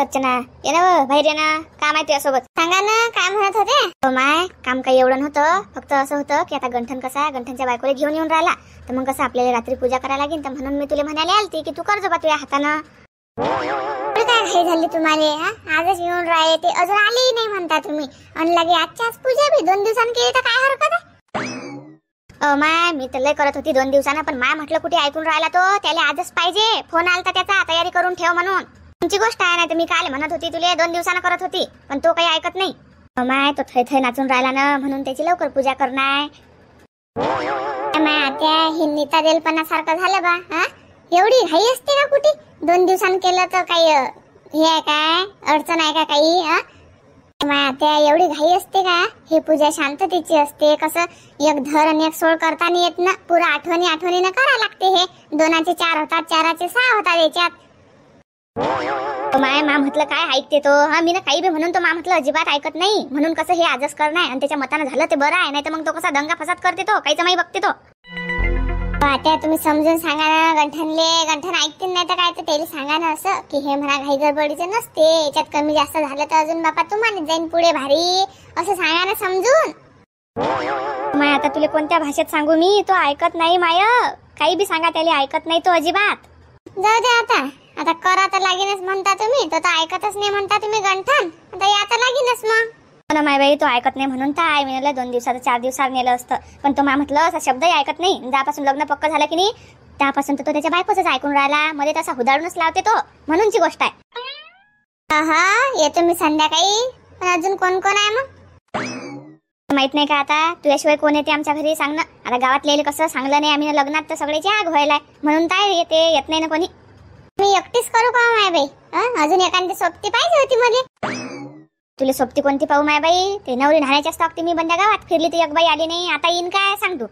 अर्चना ये ना बाहेर ये ना. काम आहे तुझ्यासोबत. सांगा ना काय म्हणत होते. हो माय काम काही एवढं नव्हतं. फक्त असं होतं की आता गंठन कसा आहे, गंठनच्या बायकोला घेऊन येऊन राहिला तर मग कसं आपल्याला रात्री पूजा करायला लागेल तर म्हणून मी तुला म्हणाले आलती की तू कर जो बा तुझ्या हातानं. काय घाई झाली तुम्हाला. आजच येऊन राहिले ते अजून आलेही नाही म्हणता तुम्ही. आणि लगे आजच्याच पूजा बी 2 दिवसांनी केली तर काय हरकत आहे. माय मी तर लय करत होती 2 दिवसानं पण माय म्हटलं कुठे ऐकून राहिला तो. त्याला आजच पाहिजे. फोन आलता त्याचा तयारी करून ठेव म्हणून. तुमची गोष्ट आहे ना तर मी काल म्हणत होती तुला 2 दिवसानं करत होती पण तो काही ऐकत नाही. माय तो थै थै नाचून राहिला ना म्हणून त्याची लवकर पूजा करणार. माय आता हे नीता देलपणासारखं झालं बा. एवढी घाई असते का कुठे. 2 दिवसांनी केलं तर काही हे आहे काय अडचण आहे का काही. माय आता एवढी घाई असते का. ही पूजा शांततेची असते. कसं एक धर आणि एक सोड करता नाही येत ना. पुरा आठवणीनं करा लागते. हे 2चे 4 होतात 4चे 6 होतात याच्यात. माय मा म्हटलं काय ऐकते तो. मी ना काही बी म्हणून तो मा म्हटलं अजिबात ऐकत नाही. म्हणून कसं हे आजच करणार आणि त्याच्या मतानं झालं ते बरं आहे. नाही तर मग तो कसा दंगा फसाद करते तो काहीच माही बघते तो. आता तुम्ही समजून सांगा ना गंठनले. गंठन ऐकतील नाही तर काय तर त्याला सांगा ना असं की हे म्हणा घाई गडबडीचं नसते. याच्यात कमी जास्त झालं तर अजून बापा तुम्हाला जाईन पुढे भारी असं सांगा ना समजून. माय आता तुला कोणत्या भाषेत सांगू मी. तो ऐकत नाही माय. काही बी सांगा त्याला ऐकत नाही तो अजिबात. जाऊ दे आता करा तर लागेनच म्हणता तुम्ही. तो तर ऐकतच नाही म्हणता तुम्ही गंठन. आता आता लागेनच मग. ना माय बाई तो ऐकत नाही म्हणून तर आहे. मी 2 दिवसात 4 दिवसात नेलं असतं पण तो मा म्हटलं असा शब्दही ऐकत नाही. ज्यापासून लग्न पक्क झालं की नाही त्यापासून तर तो त्याच्या बायकोच ऐकून राहिला. मध्ये तसा हुदाडूनच लावते तो म्हणूनची गोष्ट आहे. येतो मी संध्याकाळी. पण अजून कोण कोण आहे मग माहित नाही का. आता तुझ्याशिवाय कोण येते आमच्या घरी सांग ना. आता गावात लिहिले कसं सांगलं नाही आम्ही लग्नात तर सगळ्याची आग व्हायलाय म्हणून काय येत नाही ना कोणी. मी एकटीच करू का माय बाई. अजून एखादी सोबती पाहिजे होती मला. तुला सोबती कोणती पाहू माय बाई. ते नवरी न्हाण्याच्या स्टॉक मी बंद्या गावात फिरली ती एक बाई आली नाही. आता येईन काय सांग तू.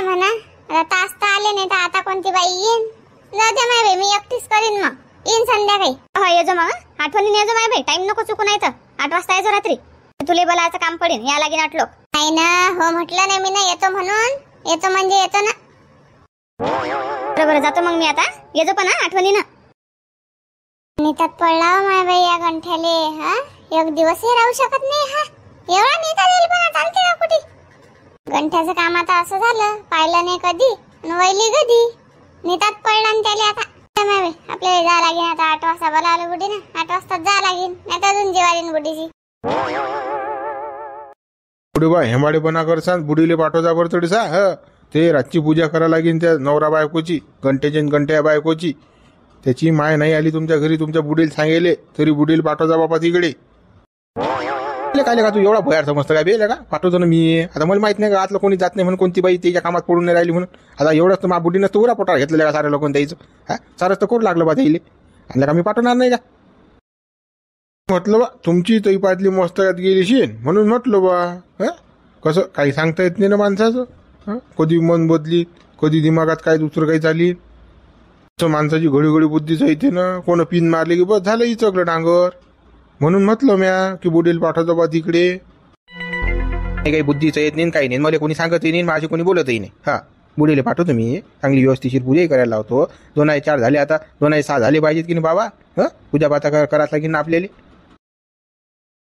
म्हणा आता तास तर आले नाही तर आता कोणती बाई येईन. जाऊ दे माय बाई मी एकटीच करीन मग. येईन संध्याकाळी. येजो मग आठवणीने येजो माय बाई. टाइम नको चुकू नाही तर 8 वाजता येजो रात्री. तुला बोलायचं काम पडेल या लागेन 8 लोक. नाही ना हो म्हटलं नाही मी ना येतो म्हणून. येतो म्हणजे येतो ना. बरोबर जातो मग मी आता. येजो पण आठवणीनं. नीतात पडला माय बाई या गंठ्याले. एक दिवसही राहू शकत नाही. एवढा नीता देईल पण चालते का कुठे. गंठ्याचं काम आता असं झालं पाहिलं नाही कधी वैली कधी. नीतात पडला आणि त्याला आता माय बाई आपल्याला जा लागेल आता. 8 वाजता बोलावलं बुडी ना. 8 वाजता जा लागेल नाही तर अजून जेवारीन बुडीची. बुडी बा हेमाडेपणा करसान बुडीले पाठवजा बरं थोडीसा. ते रातची पूजा करा लागेल त्या नवरा बायकोची. घंट्या बायकोची. त्याची माय नाही आली तुमच्या घरी तुमच्या बुडील सांगेले तरी बुडील पाठवजा बापा तिकडे. काय का तू एवढा भयार समजतं काय बेले का. पाठवतो ना मी. आता मला माहित नाही का आतलं कोणी जात नाही म्हणून कोणती बाई त्याच्या कामात पडून नाही राहिली म्हणून. आता एवढंच तर मा बुडीनं तर उरा पोटार घेतलेलं का साऱ्या लोकांना द्यायचं. सारंच तर करू लागलं बा त्याला. आणि का मी पाठवणार नाही का. म्हटलं बा तुमची तैपातली मस्तकात गेली शेण म्हणून म्हटलं बा. कसं काही सांगता येत नाही ना माणसाचं. कधी मन बदली कधी दिमागात काय दुसरं काही चाली. माणसाची घडी बुद्धीच येते ना. कोण पिन मारली की बस झालं इचकलं डांगर. म्हणून म्हटलं म्या की बुडील पाठवतो बा तिकडे. काही बुद्धीच येत नाही काही नाही. मला कोणी सांगतही नाही माझी कोणी बोलतही नाही. बुडीले पाठवतो मी. चांगली व्यवस्थिशीर पूजाही करायला लावतो. 2-4 झाले आता 2-6 झाले पाहिजेत की नाही बाबा. पूजा पाता करायला लागेल ना आपल्याला.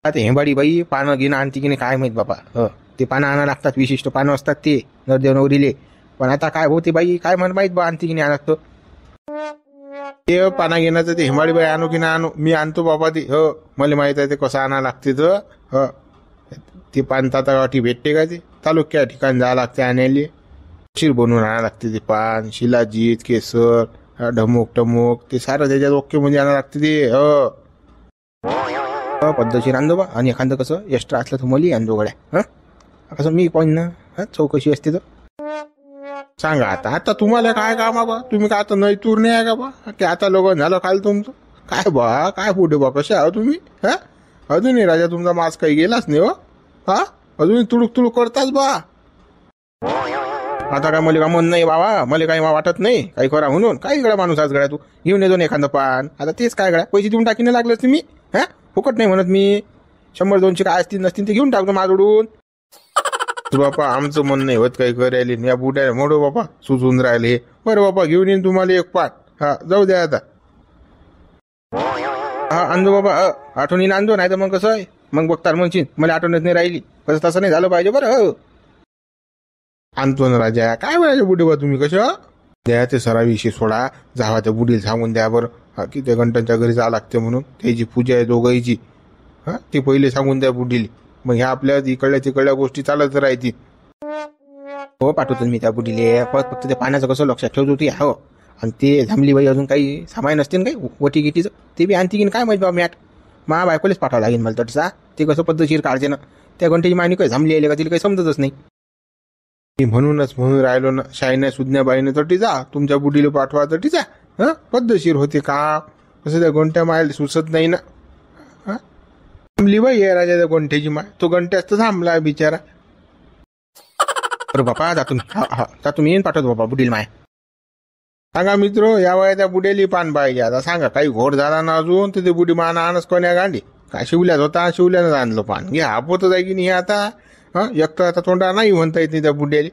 आता हेंबाडी बाई पानं घेणं आणते की नाही काय माहित बाबा. ते पानं आणा लागतात. विशिष्ट पानं असतात ते नरदेव नवरीले. पण आता काय होते बाई काय म्हण माहित बा आणते की नाही आणत. ते पाना घेण्याचं ते हिमाळी बाई आणू की नाही आणू मी आणतो बाबा ते. मला माहित आहे ते कसं आणा लागते तर. ते पान तातागाठी भेटते का ते तालुक्या ठिकाणी जावं लागते आणायला. शिर बनवून आणा लागते ते पान. शिलाजीत केसर ढमुक टमुक ते सारं त्याच्यात ओके म्हणजे आणा लागते ते. पद्धतशीर आणतो बा. आणि एखादं कसं एक्स्ट्रा असलं तर मला आणतो गड्या. कसं मी पण ना चौकशी असते तर. सांगा आता तुम्हाला काय काम बा. तुम्ही काय आता नाही तूर नाही आहे का बा की आता लोक झालं काल तुमचं काय बा. काय पुढे बा कसे आहो तुम्ही. अजूनही राजा तुमचा मास्क काही गेलाच नाही हो. अजूनही तुडूक करताच बा. आता काय मला का मन नाही बाबा. मला काही वाटत नाही काही करा म्हणून. काही गड्या माणूस आज गड्या तू घेऊन येतो ना एखादं पान. आता तेच काय गड्या पैसे देऊन टाकीने लागलं तुम्ही. फुकट नाही म्हणत मी. 100-200 काय असतील नसतील ते घेऊन टाकतो माझोडून. बापा आमचं मन नाही होत काही करायला. या बुड्याला मोडो बापा सुचून राहिले. बरं बापा घेऊन येईन तुम्हाला एक पाट. जाऊ द्या आता. हा आणजो बाबा, आठवणीने आणजो, नाही तर मग कसं आहे, मग बघताल म्हणशील मला आठवणच नाही राहिली. कसं तसं नाही झालं पाहिजे बरं. हो आणतो ना राजा, काय म्हणायचे बुढे बा तुम्ही, कसं द्या ते सराविषयी सोडा. जावा त्या बुडीला सांगून द्या बरं, की त्या घंटांच्या घरी जावं लागते म्हणून, त्याची पूजा आहे दोघांची. हा ते पहिले सांगून द्या बुडीला, मग ह्या आपल्या इकडल्या तिकडल्या गोष्टी चालत राहतील. हो पाठवतो मी त्या बुडीले, फक्त ते पाण्याचं कसं लक्षात ठेवतो ती. हो आणि ते झांबली बाई अजून काही सामाय नसते ना काही वटी गिटीचं, ते बी आणती की काय माहिती बाबा. मॅट मा बायकोलेच पाठावं लागेल मला तटसा. ते कसं पद्धतशीर काढते ना, त्या घंटेची मायनी काही झांबली आली का तिला काही समजतच नाही. मी म्हणूनच म्हणून राहिलो ना, शायन्या सुज्ञा बाईने तटी जा, तुमच्या बुडीला पाठवा तटी जा. हा पद्धतशीर होते का, कसं त्या घंट्या मायला सुचत नाही ना. हा थांबली बाई आहे राजा त्या घंट्याची माय, तो घंट्याच तर थांबला बिचारा. अरे बापा जातो मी, हा जातो मी, येईन पाठवतो बाबा बुडील माय. सांगा मित्र, या वया त्या बुडेली पान पाहिजे. आता सांगा काही घोड झाला ना अजून, तर ते बुडी मान आणच कोण्या गांडी काय शिवल्यात होता, शिवल्यानं आणलं पान. घे हापत आहे की नाही आता. हा एक तर आता तोंडा नाही म्हणता येत नाही त्या बुड्याली.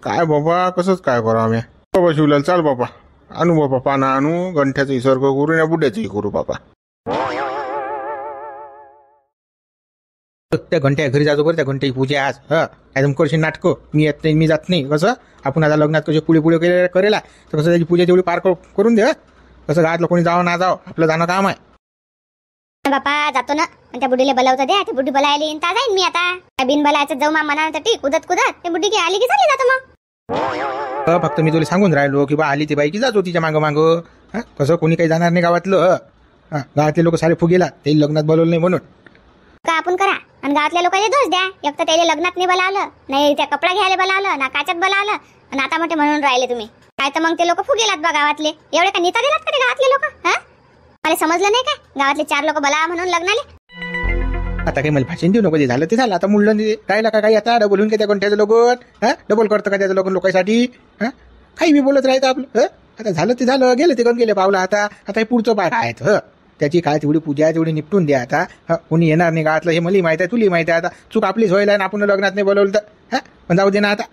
काय बाबा कसंच काय करू आम्ही. बाबा शिवल्याला चाल बाबा, आणू बाबा पानं आणू, गंठ्याचा सर्ग करू, या बुड्याचंही करू बाबा. त्या घंट्या घरी जातो बरं, त्या घंट्याची पूजा आज. एकदम करशील नाटकं, मी येत नाही, मी जात नाही. कसं आपण आता लग्नात कसे पुढे पुढे करेला, तर कसं त्याची पूजा तेवढी पार करून दे. कसं गावातलं कोणी जावं ना जावं, आपलं जाणं काम आहे. बापा जातो ना, पण त्या बुडीला बोलावतं द्या. ते बुडी बोलायला येईन ता जाईन मी आता. बिन बोलायचं जाऊ मा मनासाठी कुदत कुदत, ते बुडी की आली की झाली जातो मग. फक्त मी तुला सांगून राहिलो की बा आली ती बाई की जातो तिच्या मागं मागं. कसं कोणी काही जाणार नाही गावातलं. गावातले लोक सारे फुगेला, ते लग्नात बोलवलं नाही म्हणून. का आपण करा आणि गावातल्या लोकांना दोष द्या. एक तर त्याला लग्नात नाही बोलावलं, नाही त्या कपडा घ्यायला बोलावलं, ना काच्यात बोलावलं, आणि आता मोठे म्हणून राहिले तुम्ही. काय तर मग ते लोक फुगेलात बा गावातले. एवढे का नेता दिलात का ते गावातले लोक. मला समजलं नाही काय, गावातले 4 लोक बोला म्हणून लग्नाले. आता काही मला भाषण देऊ नको, ते झालं ते झालं. आता मुलं राहिला का काही, आता डबल होऊन का त्या कोणत्याचं लोक. डबल करतं का त्याचं लोक लोकांसाठी. काही बी बोलत राहायचं आपलं. आता झालं ते झालं, गेलं ते गेले पावलं. आता हे पुढचं पाठ आहेत. त्याची काय तेवढी पूजा आहे तेवढी निपटून द्या. आता कोणी येणार नाही गावातलं, हे मला माहिती आहे, तुला माहिती आहे. आता चूक आपलीच व्हायला आणि आपण लग्नात नाही बोलवलं तर पण जाऊ दे ना आता.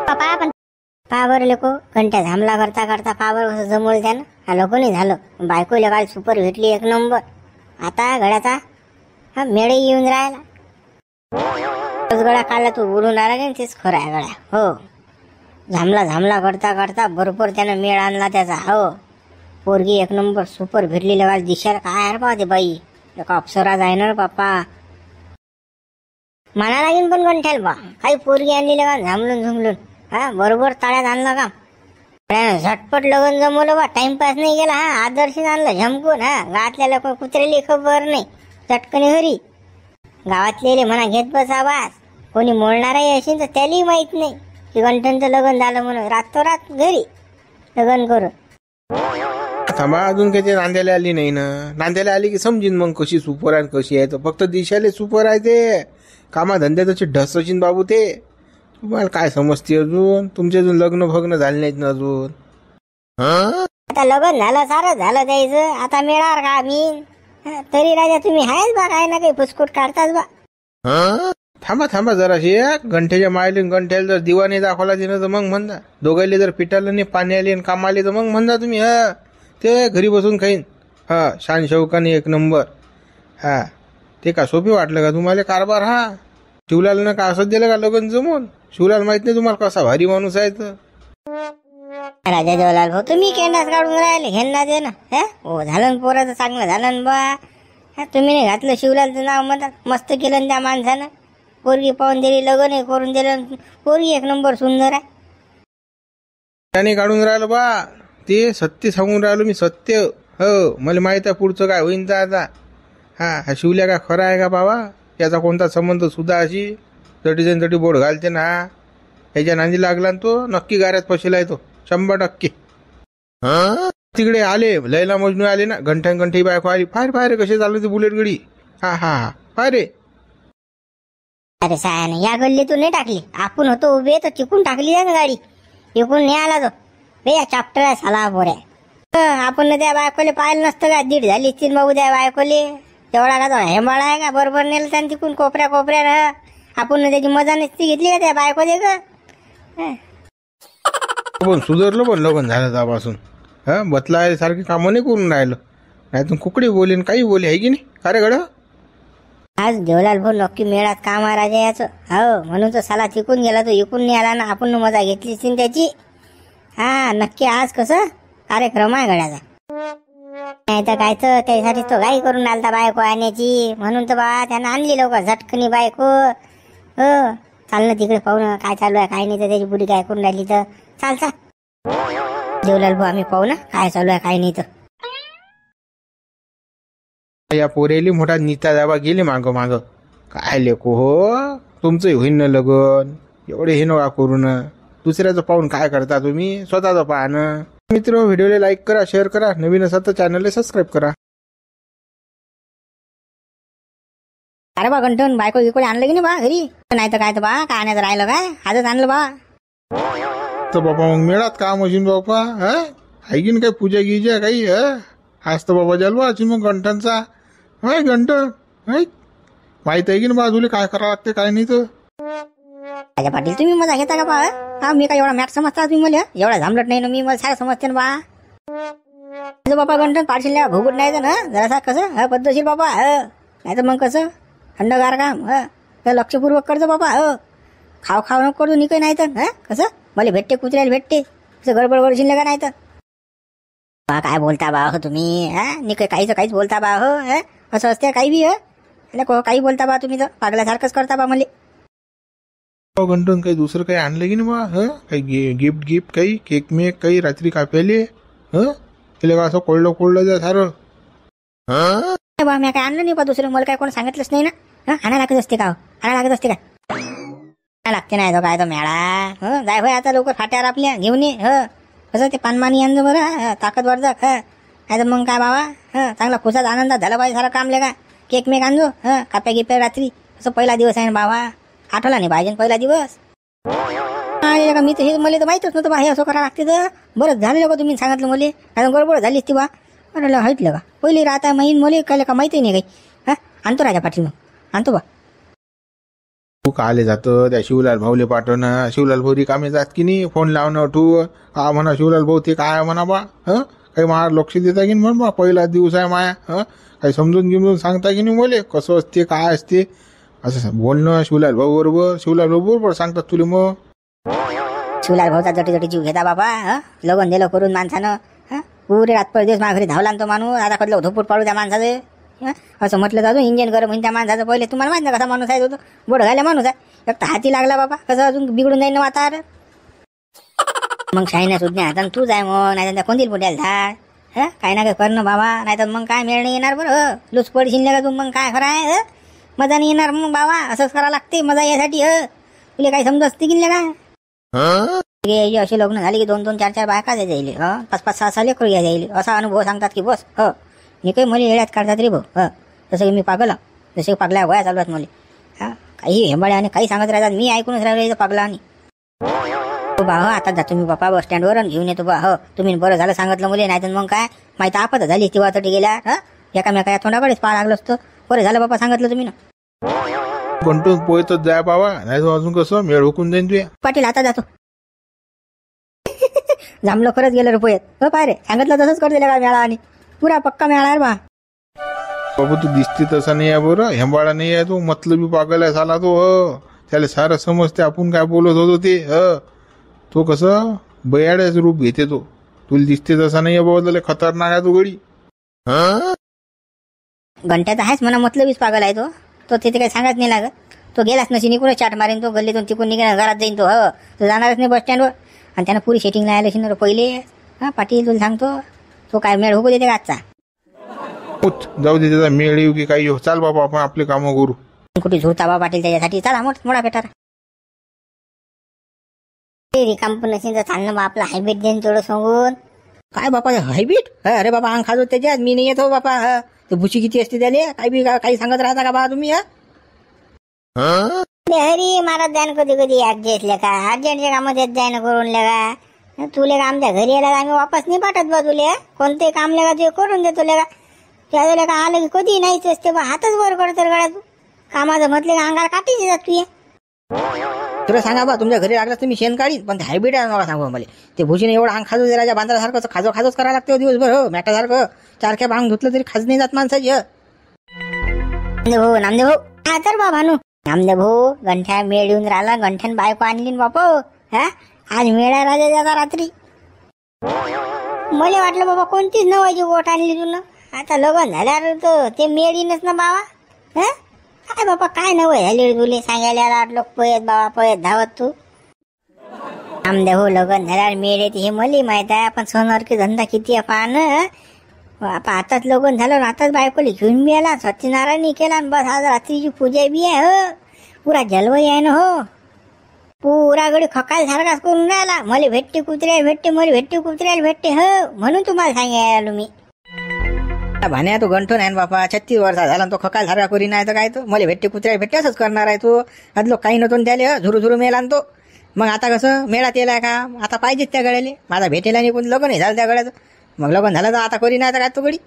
पप्पा पण पावर लोक घंट्या झामला करता करता पावर कसं जमवलं त्यानं. हा लोक नाही झालं. बायकोला काल सुपर भेटली 1 नंबर. आता गड्याचा मेळे येऊन राहिला. गळा काढला तू बोलून राहिला नाही, तेच खरं आहे गड्या. हो झामला करता करता बरोबर त्यानं मेळ आणला त्याचा. हो पोरगी 1 नंबर सुपर भेटली. लगा दिशाला काय रे बा ते बाई, एका अप्सरा जायना बाप्पा. म्हणा लागेल पण गंठ्याला बा, काही पोरगी आणली लगा झामलून झुमलून. बरोबर ताळ्यात आणलं का, झटपट लगन जमवलं बा. टाइमपास नाही गेला. आदर्श आणलं झमकून. गावातल्या लोक कुत्रेली खबर नाही, चटकनी घरी. गावातले म्हणा घेत बसा बास. कोणी मोडणारही असेल तर त्यालाही माहित नाही की गंठनचं लग्न झालं म्हणून. रातोरात घरी लग्न करून. थांबा अजून काही ते नांद्याला आली नाही ना. नांद्याला आली की समजीन मग कशी सुपर आहे कशी आहे. तर फक्त दिशाले सुपर आहे ते, कामाधंद्याचे ढस असेल बाबू ते. तुम्हाला काय समजते अजून, तुमचे अजून लग्न भग्न झाले नाहीत ना अजून. आता लग्न झालं सारं झालं द्यायचं. आता मिळणार का मी. तरी राजा तुम्ही आहेच बा, काय ना काही फुसकूट काढताच बा. थांबा जराशी. गंठ्याच्या मायले गंठ्याला जर दिवाने दाखवला दिलं तर मग म्हणता. दोघायले जर पिटालं नाही, पाणी आले आणि काम आले तर मग म्हणता तुम्ही. ते घरी बसून खाईन. शान शौकाने 1 नंबर. ते का सोपी वाटलं का तुम्हाला कारभार. शिवलाल ना का असंच दिलं का लग्न जमून. शिवलाल माहित नाही तुम्हाला कसा भारी माणूस आहे तर. राजा देवलाल भाऊ तुम्ही केंडाच काढून राहिले घेणं दे ना. हो झालं ना पोराचं चांगलं झालं ना बा. तुम्ही नाही घातलं शिवलालचं नाव म्हणतात. मस्त केलं ना त्या माणसानं. पोरगी पाहून दिली, लग्न करून दिलं. पोरगी 1 नंबर सुंदर आहे. त्याने काढून राहिलं बा. ते सत्य सांगून राहिलो मी, सत्य. हो मला माहित आहे पुढचं काय होईन तर आता. हा शिवल्या का खरं आहे का बाबा. याचा कोणता संबंध सुद्धा अशी तटी बोट घालते ना. ह्याच्या नांदी लागला ना तो नक्की गाऱ्यात फसेला तो 100%. तिकडे आले लैला मजनू आले ना. घंटी बायको आली. फार कसे चालू ते बुलेट गडी. फार रे. अरे सायाने या गल्लीतून नाही टाकली. आपण होतो उभे तर चिकून टाकली ना गाडी. इकून नाही आला तो. या चॅप्टर आहे साला पोऱ्या. आपण त्या बायकोले पाहिलं नसतं का. 1.5 झाली असतील बाबू त्या बायकोले. तेवढा का तो हेंबाळा आहे का. बरोबर नेलं त्यानं तिकून कोपऱ्या. आपण त्याची मजा नसती घेतली का त्या बायकोले का. पण सुधारलो पण लग्न झालं त्यापासून. बतला सारखी कामं नाही करून राहिलं. नाही तर कुकडी बोलेन काही बोले आहे की नाही. का रे गड्या? आज देवलाल भाऊ नक्की मेळात काम आहे राजा याचं. हो म्हणून तो साला तिकून गेला, तो इकून नाही आला ना. आपण मजा घेतलीच नाही त्याची. हा नक्की आज कसं कार्यक्रम आहे गड्याचा. नाही तर काय तर त्यासाठी तो घाई करून आलता बायको आणण्याची. म्हणून तर बा त्यानं आणली लवकर झटकनी बायको. हो चाल ना तिकडे पाहू ना काय चालू आहे काय नाही. तर त्याची बुडी काय करून राहिली तर चाल चाल देवलाल भाऊ आम्ही पाहू ना काय चालू आहे काय नाही. तर या पोरेली मोठा नीता दाबा गेले माग माग. काय लेको हो तुमचं होईन ना लगन. एवढे हे नका करू ना. दुसऱ्याचं पाहून काय करता तुम्ही, स्वतःचं पहा ना. मित्र व्हिडिओला लाईक करा, शेअर करा. नवीन असाल तर चॅनलला सबस्क्राईब करा. अरे बा गंठन बायको इकडे आणलं की नाही बा घरी. नाही तर काय तर बा काय आणायचं राहिलं काय आजच आणलं बा. तर बाबा मग मिळात का मशीन बापा. आहे की काय पूजा गिजा काही. आज तर बाबा जलवा असेल मग गंठनचा. हाय गंठन माहित आहे की ना बाजूला काय करावं लागते काय नाही. तर राजा पाटील तुम्ही मजा घेता का बा. हा मी काय एवढा मॅट समजता तुम्ही मला. एवढा झांबलट नाही ना मी. मला सारं समजते ना बा. बाबा गंठन पाडशील भोगूट नाही तर ना जरासा कसं पद्धतशीर बाबा. नाही तर मग कसं थंडगार काम लक्षपूर्वक करतो बाबा. खाव खाव नको करतो निकय नाही तर कसं मला भेटते कुत्र्याला भेटते कसं गडबड करशील का नाही तर. बा काय बोलता बा हो तुम्ही. निकय काहीच बोलता बा हो. असं असते काही बी काही बोलता बा तुम्ही. तर पागल्यासारखंच करता बा मला. गंठन काही दुसरं काही आणलं की नाही बा. काही गिफ्ट काही केक मेक काही रात्री काप्याले. तिला का असं कोळलं जा सारं. बा मी काय आणलं नाही बा दुसरं. मला काय कोण सांगितलंच नाही ना. आणा लागत असते का आणा लागत असते का लागते नाही तो काय तो मेळा. जाय भाई आता लवकर फाट्यावर आपल्या घेऊन ये. कसं ते पानमानी आणलं बरं ताकदवर जा. नाही तर मग काय बाबा चांगला खुशात आनंदात झाला पाहिजे सारं काम लेगा. केक मेक आणजो काप्या गिप्या रात्री. असं पहिला दिवस आहे ना बाबा. आठवला नाही पाहिजे पहिला दिवस. का मी तर हे मला तर माहितच नव्हतं बा हे असं करावं लागते. तर बरंच झालं का तुम्ही सांगितलं मला. कारण गडबड झालीच ती बा. अरे हटलं का पहिली राहता माहीन मला काय का माहिती नाही काही. आणतो राजा पाटील मग आणतो बा. तू काले जातं त्या शिवलाल भाऊले पाठवणं. शिवलाल भाऊ रिकामे जात की नाही. फोन लावणं ठू का म्हणा शिवलाल भाऊ ते काय म्हणा बा. काही मला लक्ष देता की म्हण बा. पहिला दिवस आहे माया. काही समजून सांगता की नाही मले कसं असते काय असते. असं बोलणं शिवलाल भाऊ बरोबर. शिवलाल भाऊ बरोबर सांगतात तुला. मग शिवलाल भाऊचा जटी जीव घेता बाबा. लगन दिलं करून माणसानं. पुरे रातभर दिवस माझ्या घरी धावला तो माणूस. आता कधलं धोपूट पाडू त्या माणसाचं. असं म्हटलं जातो इंजिन गरम होईन त्या माणसाचं. पहिले तुम्हाला माहित ना कसा माणूस आहे तो. बोड घायला माणूस आहे. एक तर हाती लागला बाबा. कसं अजून बिघडून जाईन ना वातावरण. मग शाहीना सुज्ञा हातान तू जाय मग. नाही त्या कोणतील पोट्याला झाड. काही ना काही करणं बाबा. नाही तर मग काय मेळ नाही येणार बरं. लूच पडशील का तू मग काय खरं आहे. मजा नाही येणार मग बाबा. असंच करावं लागते मजा यासाठी. तुला काही समज असते की काय. असे लग्न झाले की 2-2, 4-4 बायका जाईल. 5-5, 6-6 लेकरं जाईल. असा अनुभव सांगतात की बस मी काही मला येड्यात काढतात रे भाऊ. जसं की मी पागल. जसे पागल्या गोळ्या चालू आहेत मला. काही हेंबाड्या आणि काही सांगत राहतात. मी ऐकूनच राहिलो पागला. आणि बा आता जातो मी बापा बस स्टँडवर घेऊन येतो बा. तुम्ही बरं झालं सांगितलं मुले. नाही तर मग काय माहिती आपत झाली ती वाटती गेल्या. एकामेका तोंडाकडेच पाहा लागलं असतं. बरं झालं बापा सांगितलं तुम्ही ना. गंठन पोहतच जाय बाबा. नाही तर अजून कसं मेळ हुकून जाईन तुया. पाटील आता जातो. जांभलं खरंच गेलं रे पोयत. पाय रे सांगितलं तसंच कर दिलं का मेळा. आणि पुरा पक्का मेळा आहे बा. बाबा तू दिसते तसा नाही आहे बरं. हेंबाळा नाही आहे तो. मतलबी पागल आहे साला तो. त्याला सारं समजते आपण काय बोलत होतो ते. तो कसं बयाड्याच रूप घेते तो. तुला दिसते तसा नाही आहे बाबा. त्याला खतरनाक आहे तो गडी. घंट्यात आहेच म्हणा मतलबीच पागल आहे तो. तो तिथे काही सांगत नाही लागत. तो गेलाच नशी निघूनच चाट मारेन तो. गल्लीतून तिकून निघणार घरात जाईन तो. तो जाणारच नाही बस स्टँडवर. आणि त्यानं पुरी सेटिंग लायला शिणार पहिले. पाटील तुला सांगतो तो काय मेळ हुकू देते का आजचा. जाऊ दे त्याचा मेळ येऊ की काही येऊ. चाल बाबा आपण आपले कामं करू. कुठे झुरता बा पाटील त्याच्यासाठी. चला मोठा पेटार. रिकाम पण नसेल तर चालणं बा आपला हायब्रिड देईन थोडं सांगून. काय बापा हायब्रिड. अरे बाबा अंग खाजो त्याच्यात. मी नाही येतो बापा. ते भुशी किती असते त्याले. काही सांगत राहता का बा तुम्ही. हरी मारत जाय ना कधी कधी ऍडजस्ट लेका. अर्जंटच्या कामात येत जाय ना करून लेगा. तुले का आमच्या घरी यायला आम्ही वापस नाही पाठवत बा. तुले कोणते काम लेगा तुझे करून देतो लेगा. त्यावेळेला का आलं की कधी नाहीच असते बा. हातच वर करतो गळा तू. कामाचं म्हटले का अंगाला काटीच जात तू. तुला सांगा बा तुमच्या घरी लागलं तर मी शेण काढीन, पण ते हायब्रिड आहे नका सांगू मला. ते भुशीने एवढं अंग खाजू दे राजा बांद्रासारखं खाजोच करावं लागतं हो दिवसभर हो मॅटासारखं. चारख्या अंग धुतलं तरी खाज नाही जात माणसाची. नामदेव काय कर बा भानू. नामदेव गंठ्या मेळ येऊन राहिला. गंठ्यान बायको आणली ना बापा. हा आज मेळा राजा जाता रात्री. मला वाटलं बाबा कोणतीच नवायची गोट आणली तुला. आता लग्न झाल्यावर तर ते मेळ येईनच ना बाबा. हा काय बाबा काय नवय झाली तुले सांगायला लोक पयत बाबा पयत धावत तू. नामदेव लग्न झाल्यावर मेळ येते हे मला माहित आहे. आपण सोनार की धंदा किती आहे पाहन. आताच लग्न झालं आताच बायकोली घेऊन बी आला. सत्यनारायण केला बस आज रात्रीची पूजा बी आहे हो. पुरा जलवही आहे ना हो. पुरा गडी खकाल सारखाच करून राहिला. मला भेटते कुत्र्याला भेटते मला भेटते कुत्र्याला भेटते हो. म्हणून तुम्हाला सांगायला मी. भाण्या तो गंठन आहे ना बापा. 36 वर्षा झाला तो खकाल सारखा करी नाही तर काय तो मला भेटते कुत्र्याला भेटते असंच करणार आहे तो. आज लोक काही नव्हतं त्याले झुरू मेला तो. मग आता कसं मेळात येलाय का आता पाहिजेच त्या गड्याले. माझा भेटेला नाही कोण लग्न नाही झालं त्या गड्याचं. मग लग्न झालं तर आता करी नाही तर काय तो गडी.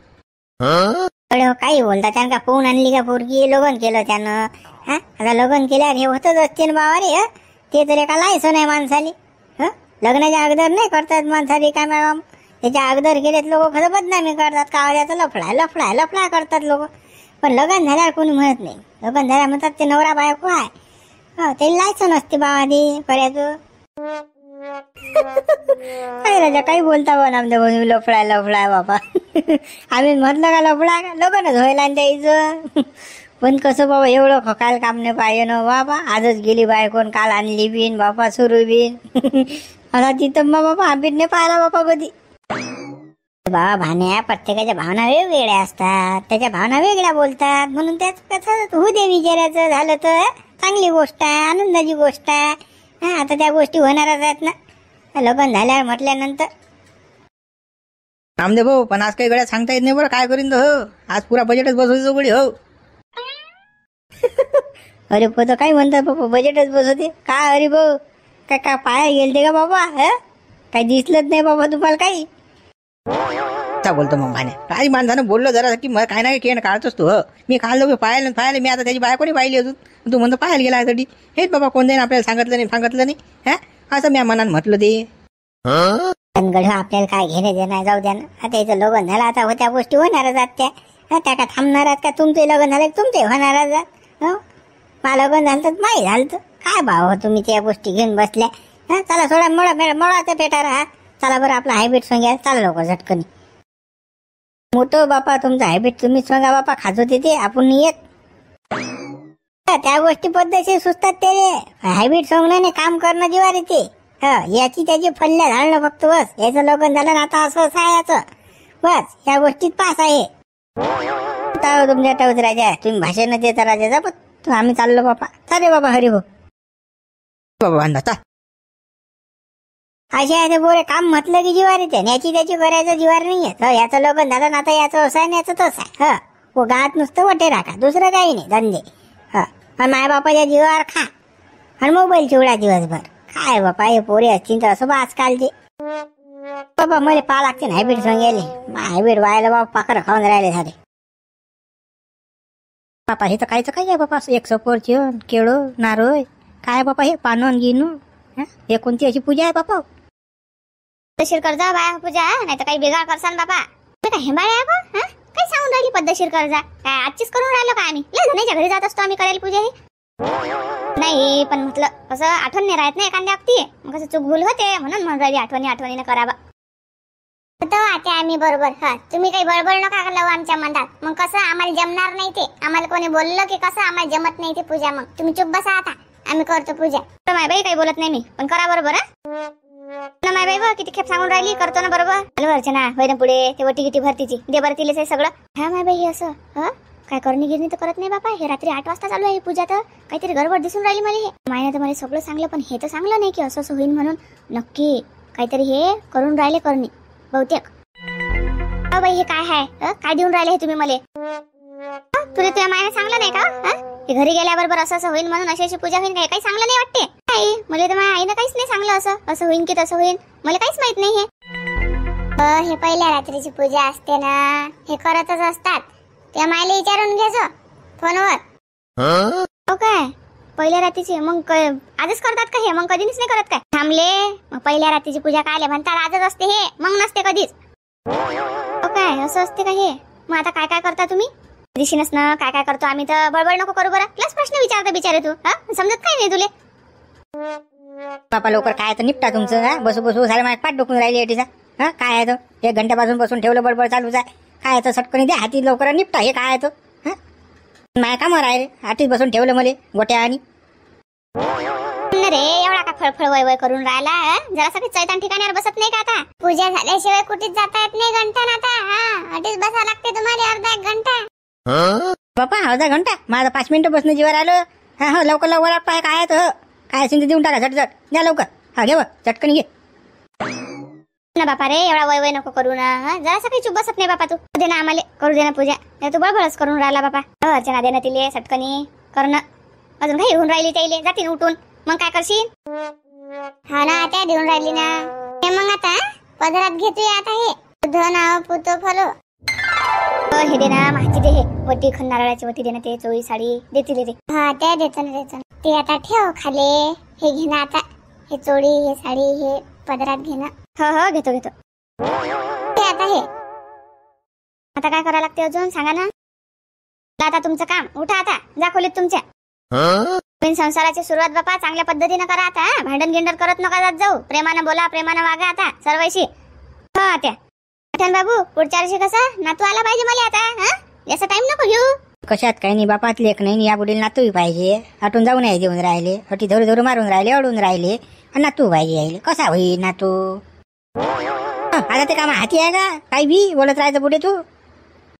काही बोलता त्यानं का फोन आणली का पोरगी लग्न केलं त्यानं. हा आता लग्न केल्यावर हे होतच असते ना बाबा रे. ते तरी का लायचं नाही माणसाली. लग्नाच्या अगोदर नाही करतात माणसाली काय मॅडम. त्याच्या अगोदर गेलेत लोक खरं बदनामी करतात. कावल्याचं लफडा करतात लोक. पण लग्न झाल्यावर कोणी म्हणत नाही. लग्न झाल्या म्हणतात ते नवरा बायको आहे. ते लायचं नसते बाबा ते करायचं. काय राजा काही बोलता बा नामदेव लफडा बाबा. आम्ही म्हटलं का लफडा का लग्नच व्हायला द्यायचं. पण कसं बाबा एवढं खकाल काम नाही पाहिजे ना बाबा. आजच गेली बायकोन काल आणली बिन बापा सुरू बिन. आता तिथं बाबा आंबीत नाही पाहिला बापा कधी. बाबा भाण्या प्रत्येकाच्या भावना वेगवेगळ्या असतात. त्याच्या भावना वेगळ्या बोलतात. म्हणून त्याच कसं होऊ दे विचारायचं झालं तर चांगली गोष्ट आहे आनंदाची गोष्ट आहे. आता त्या गोष्टी होणारच आहेत ना लग्न झाल्यावर म्हटल्यानंतर. नामदेव भाऊ पण आज काही गड्या सांगता येत नाही बरं काय करीन हो. आज पुरा बजेटच बसवतो गडी हो. अरे पोत काय म्हणतात बाबा बजेटच बसवते का. अरे भाऊ काय पाया गेलते का बाबा. काही दिसलंच नाही बाबा तुम्हाला काही. बोलतो मग भाण्या काही माणसानं बोललो जरा की काय नाही केण काढतोस तू. मी काढलो पाहायला मी आता त्याची बायकोनी पाहिली अजून. तू म्हणतो पाहायला गेला तरी हेच बाबा कोण जाईन आपल्याला सांगितलं नाही. हा असं मी मनानं म्हटलं ते. गढ आपल्याला काय घेणे देणार जाऊ द्या ना. आता याचं लग्न झालं आता होत्या गोष्टी होणारच आहेत त्या का थांबणार आहेत का. तुमचे लग्न झालं तुमचे होणारच आहेत. मला लग्न झालं तर नाही झालं तर काय भाव तुम्ही त्या गोष्टी घेऊन बसल्या. चला थोडा मोळा तर पेटा राहा. चला बरं आपला हायब्रिड सांगा. चला लोक झटकन मोठं बापा तुमचा हायब्रिड तुम्हीच सांगा बापा खाजो ते आपण येत. त्या गोष्टी पद्धतशीर सुचतात ते हायब्रिड सोंगण्याने काम करणं जीवार येते. याची त्याची फल्ल्या घालणं फक्त बस. याचं लग्न झालं ना आता असं आहे याचं बस. या गोष्टीत पास आहे तुमच्या टाऊच राजा. तुम्ही भाषण देता राजा पण आम्ही चाललो बापा. चाले बाबा हरी हो बाबा अंदाता असे आहे बोरे काम म्हटलं की जीवार येते. याची त्याची करायचं जीवार नाहीये. याचं लग्न झालं ना आता याचं असं आहे याचं तसं आहे. हो गावात नुसतं वटे राखा दुसरं काही नाही धंदे. माय बापाच्या जीवावर खा आणि मोबाईल चिवडा दिवसभर. काय बापा हे पोरे असतील तर असं बा आजकालचे. बाबा मला पा लागते ना हायब्रिड सांगेले. हायब्रिड व्हायला बाबा पाखरं खाऊन राहिले झाले बापा. हे तर कायचं काय आहे बापा. एक सफरचंद केळो नारळ काय बापा हे पानन गिनू. हे कोणती अशी पूजा आहे बापा. पद्धतशीर कर्जा बाया पूजा नाही तर काही बिघाड करसान बाबा. काय हेंबाळे आहे का. काय सांगून राहिली पद्धतशीर कर्जा. काय आजचीच करून राहिलो का आम्ही. धनाच्या घरी जात असतो आम्ही करायला पूजा ही. नाही पण म्हटलं कसं आठवण नाही राहत नाही एखाद्या अगदी. मग कसं चूक भूल होते म्हणून म्हणून राहिली आठवणीने करावा. आता आम्ही बरोबर. तुम्ही काही बडबड नका लावू आमच्या मनात. मग कसं आम्हाला जमणार नाही ते. आम्हाला कोणी बोललं की कसं आम्हाला जमत नाही ते पूजा. मग तुम्ही चुप बसा आता आम्ही करतो पूजा. माय बाई काही बोलत नाही मी पण करा बरोबर. माय बाई बा किती खेप सांगून राहिली करतो ना बरोबर. हॅलो अर्चना होय ना पुढे ते वटी किती भरतीची दे बरं तिलेच आहे सगळं. हा माय बाई हे असं काय करणी गिरणी तर करत नाही बापा. हे रात्री 8 वाजता चालू आहे पूजा. तर काहीतरी गडबड दिसून राहिली मला. हे मायने तर मला सगळं सांगलं पण हे तर सांगलं नाही की असं असं होईल म्हणून. नक्की काहीतरी हे करून राहिले करणी बहुतेक. बाई हे काय आहे काय देऊन राहिले हे तुम्ही मला. तुला तुझ्या मायाने सांगलं नाही का हे घरी गेल्याबरोबर असं असं होईल म्हणून अशी अशी पूजा होईल. काही काही सांगलं नाही वाटते. नाही मला तर माझ्या आईनं काहीच नाही सांगलं असं असं होईल की तसं होईल. मला काहीच माहित नाही हे पहिल्या रात्रीची पूजा असते ना हे करतच असतात. त्या मायला विचारून घ्यायचं फोनवर. हो काय पहिल्या रात्रीची मग आजच करतात का हे? मग कधीच नाही करत काय? थांबले मग पहिल्या रात्रीची पूजा काय म्हणतात? आजच असते हे, मग नसते कधीच. काय असं असते का हे? मग आता काय काय करता तुम्ही? दिशीनच ना काय काय करतो आम्ही. तर बडबड नको करू बरं. क्लास प्रश्न विचारता बिचारे तू. हा समजत काय नाही तुले? बापा लवकर काय तर निपटा तुमचं. हा बसू बसू सारे माझ्या पाठ डोकून राहिली एटीचा. हा काय आहे तो? 1 घंट्यापासून बसून ठेवलं बडबड चालूच आहे. काय आहे तो? सटकणी द्या हाती लवकर निपटा. हे काय आहे तो? हा माझ्या कामावर आहे रे. हातीच बसून ठेवलं मले गोट्या आणि रे एवढा का फळफळ वय करून राहिला? जरा सगळी चैतान ठिकाणावर बसत नाही का आता? पूजा झाल्याशिवाय कुठेच जाता येत नाही घंटा आता. हा अडीच बसा लागते तुम्हाला अर्धा 1 घंटा. बापा अर्धा घंटा? माझं 5 मिनिटं बसणं जीवर आलं. हा हा लवकर लवकर पाय काय आहे तो? काय असेल ते देऊन टाका झटझट. द्या लवकर. हा घे चटकन घे ना बापा रे. एवढा वय नको करू ना. जरा सगळी चुप बसत नाही बापा. तू दे ना आम्हाला करू दे ना पूजा. तू बळबळच करून राहिला बापा. अर्चना दे ना तिले सटकनी करणं. अजून काही होऊन राहिली त्याइले जातील उठून. मग काय करशील? हा ना त्या देऊन राहिली ना. हे मग आता पदरात घेतोय आता हे धन पुतो फलो. हे दे ना माहिती दे. हे वटी खंडाळाची वटी दे ना. ते चोळी साडी देतील ते. हा त्या देतो ना. ते आता ठेव खाले. हे घे ना आता. हे चोळी हे साडी हे पदरात घे ना. हो घेतो. हे आता हे आता काय करायला लागते अजून सांगा ना. आता तुमचं काम. उठा आता जा खोलीत तुमच्या. संसाराची सुरुवात बापा चांगल्या पद्धतीने करा आता. भांडण गिंडण करत नका जात जाऊ. प्रेमानं बोला प्रेमानं वागा आता सर्वांशी. हो त्या पठाण बाबू पुढच्या वर्षी कसं नातू आला पाहिजे मला आता. हा याचा टाइम नको घेऊ. कशात काही नाही बापात लेख नाही. या बुडील नातूही पाहिजे. हटून जाऊ नाही देऊन राहिले. हटी धरू धरू मारून राहिले अडून राहिले. नातू पाहिजे यायले. कसा होईल नातू? आता ते काम हाती आहे का? काही बी बोलत राहायचं पुढे तू.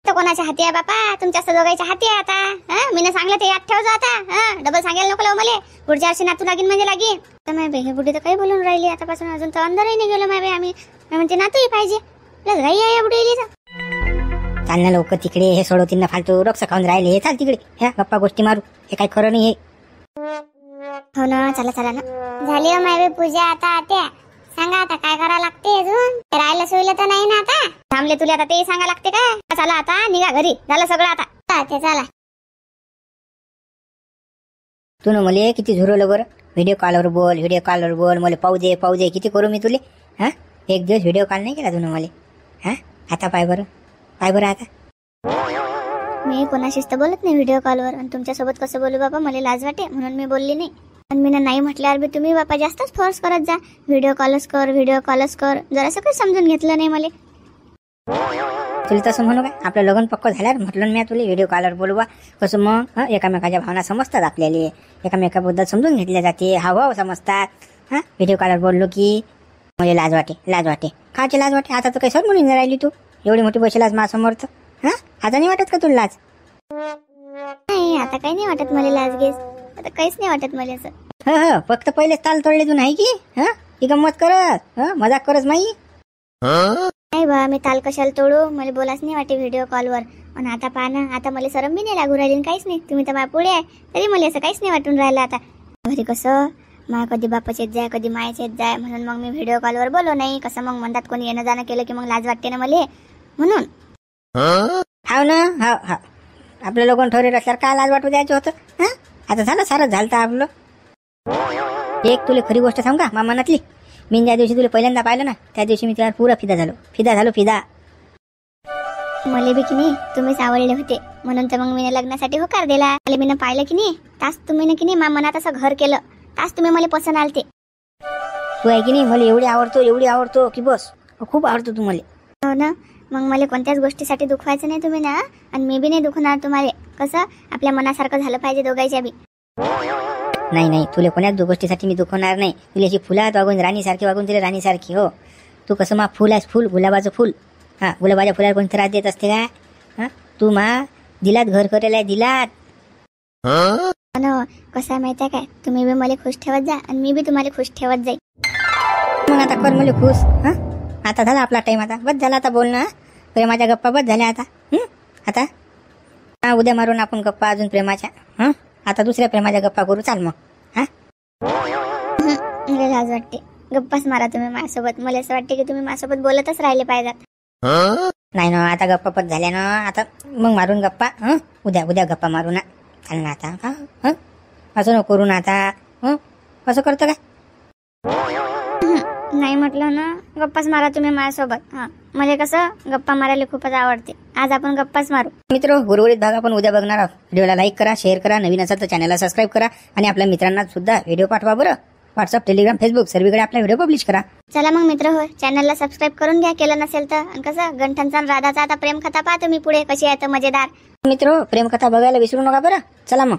तर कोणाच्या हाती आहे बापा? तुमच्या दोघांच्या हाती आहे आता. मी सांगलं ते याद ठेव जा आता. डबल सांगायला नको मला. पुढच्या वर्षी नातू लागीन म्हणजे लागीन. तर माय हे बुढी तर काही बोलून राहिली आतापासून. अजून तर अंदरही नाही गेलो माय. आम्ही म्हणते नातूही पाहिजे. घाई आहे बुढी. चाल ना लवकर तिकडे. हे सोडवतील ना फालतू रक्ष खाऊन राहिले. हे चाल तिकडे. ह्या गप्पा गोष्टी मारू. हे काही खरं नाही हे. हो ना चला ना. झाली हो माय पूजा आता. आत्या सांगा आता काय करा लागते अजून? राहायला सोयलं तर नाही ना आता? थांबले तुला आता तेही सांगा लागते का? चला आता निघा घरी. झालं सगळं आता. ते चला. तू ना मले किती झुरवलं बरं. व्हिडिओ कॉलवर बोल. मला पाहू दे किती करू मी तुले. हा एक दिवस व्हिडिओ कॉल नाही केला तू ना मला. हा आता पाय बरं आता. मी कोणाशीच तर बोलत नाही व्हिडिओ कॉलवर. आणि तुमच्यासोबत कसं बोलू बाबा? मला लाज वाटे म्हणून मी बोलली नाही. आणि मी नाही म्हटल्यावर बी तुम्ही बापा जास्तच फोर्स करत जा. व्हिडिओ कॉलच कर. जरा सगळं समजून घेतलं नाही मला. तुला तसं म्हणू काय? आपलं लग्न पक्क झाल्यावर म्हटलं मी तुला व्हिडिओ कॉलवर बोलवा. कसं मग एकामेकाच्या भावना समजतात आपल्याला. एकामेकाबद्दल समजून घेतल्या जाते. हावभाव समजतात. हा व्हिडिओ कॉलवर बोललो की मला लाज वाटे. काची लाज वाटे? आता तर काही सर म्हणून राहिली तू. एवढी मोठी बसेलाच माझ्यासमोर तर. हा आता नाही वाटत का तुला लाज? नाही आता काही नाही वाटत मला लाज गेस. आता काहीच नाही वाटत मला असं. हो फक्त पहिले ताल तोडले तू नाही की. ही गंमत करत मजाक करत नाही. नाही बा मी ताल कशाला तोडू? मला बोलाच नाही वाटे व्हिडिओ कॉलवर. आणि आता पहा ना आता मला सरम बी नाही लागू राहिली. काहीच नाही. तुम्ही तर पुढे आहे तरी मला असं काहीच नाही वाटून राहिलं आता. घरी कसं मा कधी बापाचे येत जाय कधी मायाचे येत जाय म्हणून मग मी व्हिडिओ कॉलवर बोलो नाही. कसं मग म्हणतात कोणी येणं जाणं केलं की मग लाज वाटते ना मला म्हणून. हाव ना हा आपलं लोक ठरवलं असल्यावर काय लाज वाटू द्यायचं होतं. आता झालं सारं झालं आपलं. एक तुला खरी गोष्ट सांगू का मा मनातली? मी ज्या दिवशी तुला पहिल्यांदा पाहिलं ना त्या दिवशी मी त्यावर पुरा फिदा झालो. मला बी की नाही तुम्हीच आवडले होते म्हणून तर मग मी लग्नासाठी होकार दिला. मला मी पाहिलं की नाही तास तुम्ही की नाही मा मनात असं घर केलं. तास तुम्ही मला पसंत आलते. तू आहे की नाही मला एवढी आवडतो की बस खूप आवडतो तू मला. हो ना मग मला कोणत्याच गोष्टीसाठी दुखवायचं नाही तुम्ही ना. आणि मी बी नाही दुखणार तुम्हाला. कसं आपल्या मनासारखं झालं पाहिजे दोघांच्या बी. नाही तुला कोणाच गोष्टीसाठी मी दुखवणार नाही. तुला अशी फुलात वागून राणीसारखी वागून तुला राणीसारखी. हो तू कसं मा फुल आहेस. फुल गुलाबाचं फुल. हा गुलाबाच्या फुलाला कोणी त्रास देत असते का? तू मा दिलात घर करेल आहे दिलात. कसं आहे माहिती आहे काय? तुम्ही बी मला खुश ठेवत जा आणि मी बी तुम्हाला खुश ठेवत जाईल. मग आता कर मला खुश. आता झाला आपला टाइम. आता बस झाला आता बोलणं. प्रेमाच्या गप्पा बस झाल्या आता. आता उद्या मारून आपण गप्पा अजून प्रेमाच्या. आता दुसऱ्या प्रेमाच्या गप्पा करू चाल मग. मला लाज वाटते. गप्पाच मारा तुम्ही माझ्यासोबत. मला असं वाटते की तुम्ही माझ्यासोबत बोलतच राहिले पाहिजेत. नाही ना आता गप्पा पत झाल्या ना. आता मग मारून गप्पा. उद्या गप्पा मारू ना. चाल ना आता. असं नको करू ना आता. हं? असं करतं काय? नाही म्हटलं ना, गप्पाच मारा तुम्ही माझ्यासोबत. हा, मला कसं गप्पा मारायला खूपच आवडते. आज आपण गप्पाच मारू. मित्र, उर्वरित भाग आपण उद्या बघणार आहोत. व्हिडिओला लाईक करा, शेअर करा, नवीन असेल तर चॅनलला सबस्क्राईब करा आणि आपल्या मित्रांना सुद्धा व्हिडिओ पाठवा बरं. व्हॉट्सअप, टेलिग्राम, फेसबुक सर्वीकडे आपला व्हिडिओ पब्लिश करा. चला मग मित्र हो, चॅनलला सबस्क्राईब करून घ्या केलं नसेल तर. आणि कसं गंठनचा आणि राधाचा आता प्रेमकथा पाहतो मी पुढे कशी आहे तर मजेदार. मित्र, प्रेमकथा बघायला विसरू नका बरं. चला मग.